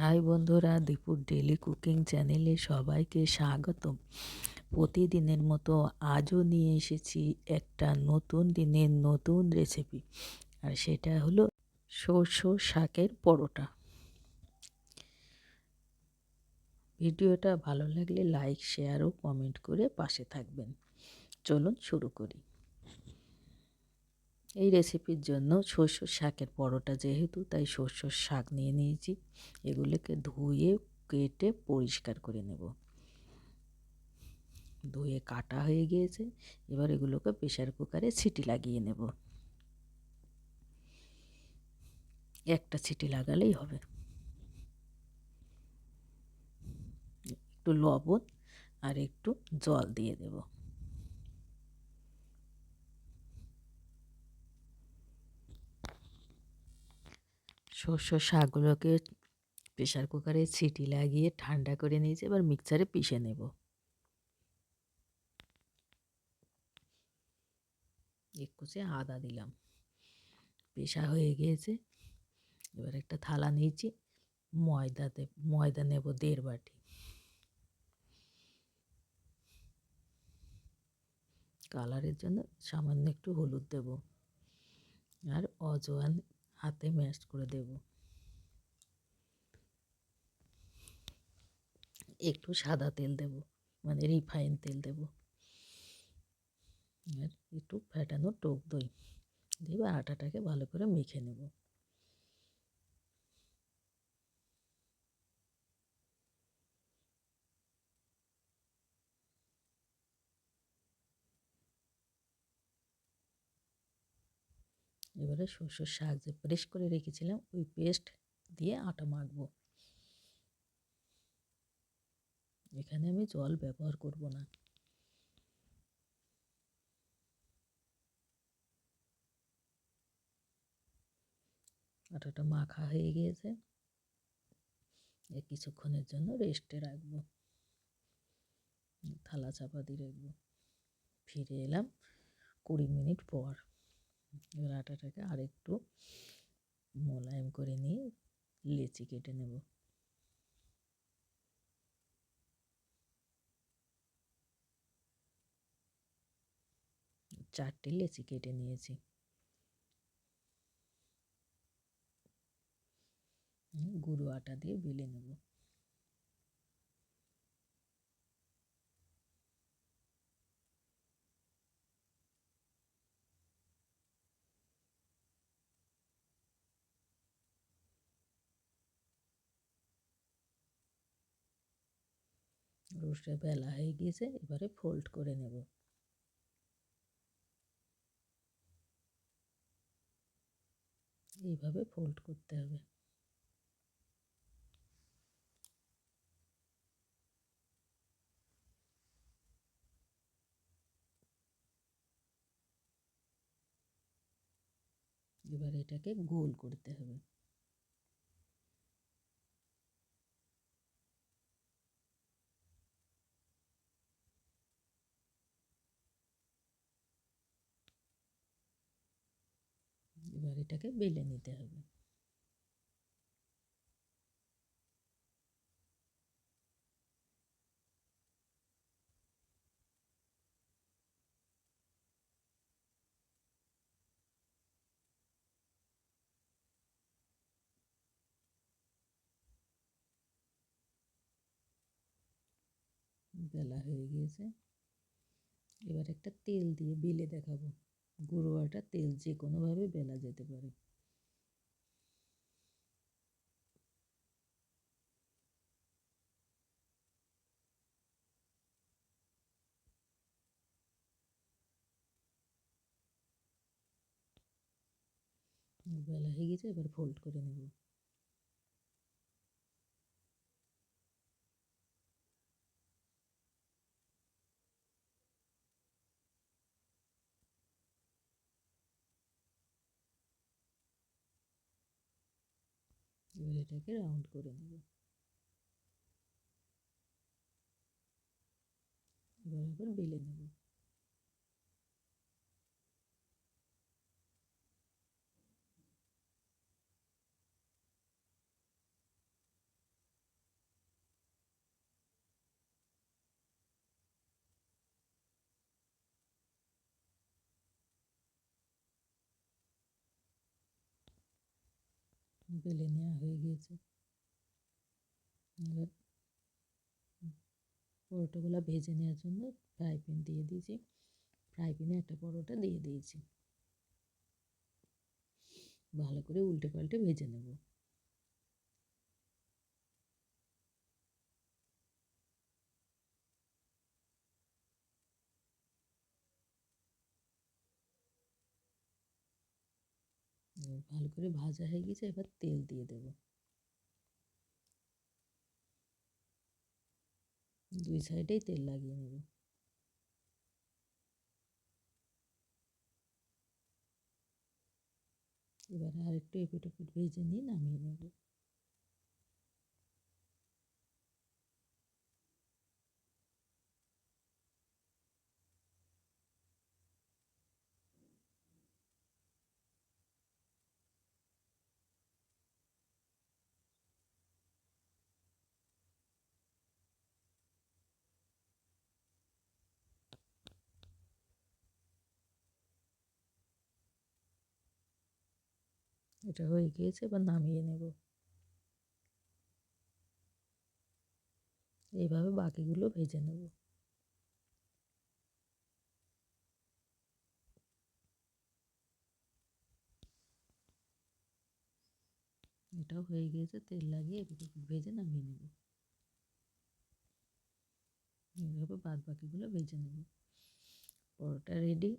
High বন্ধুরা, দীপুর daily cooking চ্যানেলে সবাইকে স্বাগতম। প্রতিদিনের মতো আজও নিয়ে এসেছি একটা নতুন দিনের নতুন রেসিপি, আর সেটা হলো সর্ষ শাকের পরোটা। ভিডিওটা ভালো লাগলে লাইক, শেয়ার ও কমেন্ট করে পাশে থাকবেন। চলুন শুরু করি। এই রেসিপির জন্য সর্ষ শাকের পরোটা যেহেতু, তাই সর্ষ শাক নিয়ে নিয়েছি। এগুলোকে ধুয়ে কেটে পরিষ্কার করে নেব। ধুয়ে কাটা হয়ে গিয়েছে। এবার এগুলোকে প্রেসার কুকারে সিটি লাগিয়ে নেব। একটা সিটি লাগালেই হবে। একটু লবণ আর একটু জল দিয়ে দেব। শস্য শাকগুলোকে প্রেসার কুকারে সিটি লাগিয়ে ঠান্ডা করে নিয়েছি। এবার মিক্সারে পিষে নেব। এক কুচি আদা দিলাম। পেশা হয়ে গিয়েছে। এবার একটা থালা নিয়েছি। ময়দা নেব 1.5 বাটি। কালারের জন্য সামান্য একটু হলুদ দেব, আর অজওয়ান হাতে ম্যাশ করে দেব। একটু সাদা তেল দেব, মানে রিফাইন তেল দেব। আর একটু ফ্যাটানো টক দই দিয়ে আটাটাকে ভালো করে মেখে নেব। এবারে সর্ষের শাক যে পেস্ট করে রেখেছিলাম, ওই পেস্ট দিয়ে আটা মাখবো। এখানে আমি জল ব্যবহার করব না। আটাটা মাখা হয়ে গিয়েছে। কিছুক্ষণের জন্য রেস্টে রাখবো। থালা চাপা দিয়ে রাখবো। ফিরে এলাম 20 মিনিট পর। এবার আটাটাকে আরেকটু মোলায়েম করে নিয়ে লেচি কেটে নেব। চারটে লেচি কেটে নিয়েছি। গুঁড়ো আটা দিয়ে বেলে নেব। রোস্টে বেলা হয়ে গিয়েছে। এবারে ফোল্ড করে নেব। এইভাবে ফোল্ড করতে হবে। এবার এটাকে গোল করতে হবে। এবার এটাকে বেলে নিতে হবে। বেলা হয়ে গিয়েছে। এবার একটা তেল দিয়ে বেলে দেখাবো। গুঁড়ো আটা, তেল, যে কোনোভাবে বেলা যেতে পারে। বেলা হয়ে গেছে। এবার ফোল্ড করে নেব। এবার এটাকে রাউন্ড করে নেব। এবার বেলে নেব। বেলে নেওয়া হয়ে গিয়েছে। এবার পরোটাগুলো ভেজে নেওয়ার জন্য ফ্রাই প্যান দিয়ে দিয়েছি। ফ্রাই প্যানে একটা পরোটা দিয়ে দিয়েছি, ভালো করে উল্টে পাল্টে ভেজে নেব। ভালো করে ভাজা হয়ে গেছে, এবার তেল দিয়ে দেব। দুই সাইডেই তেল লাগিয়ে নেব। এবারে আর একটু এপিট ওপিট ভেজে নিয়ে নামিয়ে নেব। এটা হয়ে গিয়েছে, এবার নামিয়ে নেব। এইভাবে বাকিগুলো ভেজে নেব। এটাও হয়ে গিয়েছে, তেল লাগিয়ে এপিট ওপিট ভেজে নামিয়ে নেব। এইভাবে বাদ বাকিগুলো ভেজে নেব। পরোটা রেডি।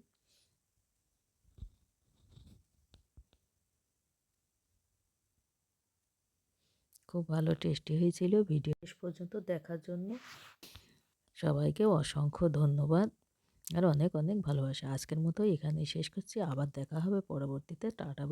খুব ভালো টেস্টি হয়েছিল। ভিডিও শেষ পর্যন্ত দেখার জন্য সবাইকে অসংখ্য ধন্যবাদ আর অনেক অনেক ভালোবাসা। আজকের মতো এখানেই শেষ করছি, আবার দেখা হবে পরবর্তীতে। টাটা।